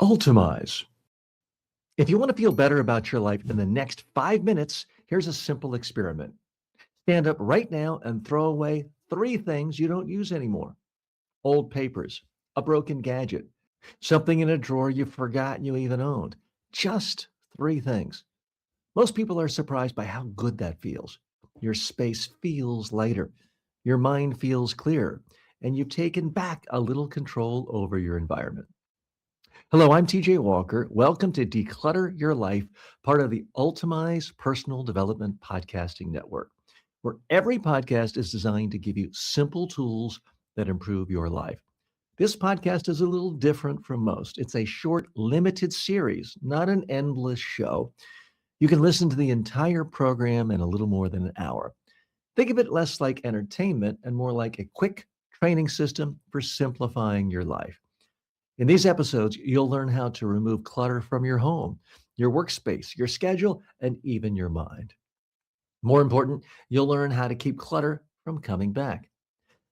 Ultimize. If you want to feel better about your life in the next 5 minutes, here's a simple experiment. Stand up right now and throw away three things you don't use anymore: old papers, a broken gadget, something in a drawer you've forgotten you even owned. Just three things. Most people are surprised by how good that feels. Your space feels lighter, your mind feels clearer, and you've taken back a little control over your environment. Hello, I'm TJ Walker. Welcome to Declutter Your Life, part of the Ultimize Personal Development Podcasting Network, where every podcast is designed to give you simple tools that improve your life. This podcast is a little different from most. It's a short, limited series, not an endless show. You can listen to the entire program in a little more than an hour. Think of it less like entertainment and more like a quick training system for simplifying your life. In these episodes, you'll learn how to remove clutter from your home, your workspace, your schedule, and even your mind. More important, you'll learn how to keep clutter from coming back.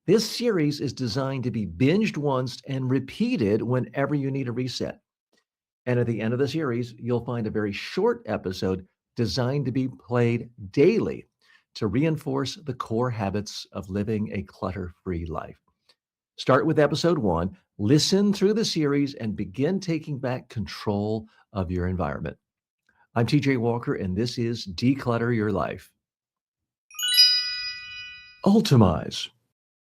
This series is designed to be binged once and repeated whenever you need a reset. And at the end of the series, you'll find a very short episode designed to be played daily to reinforce the core habits of living a clutter free life. Start with episode one, listen through the series, and begin taking back control of your environment. I'm TJ Walker, and this is Declutter Your Life. Ultimize.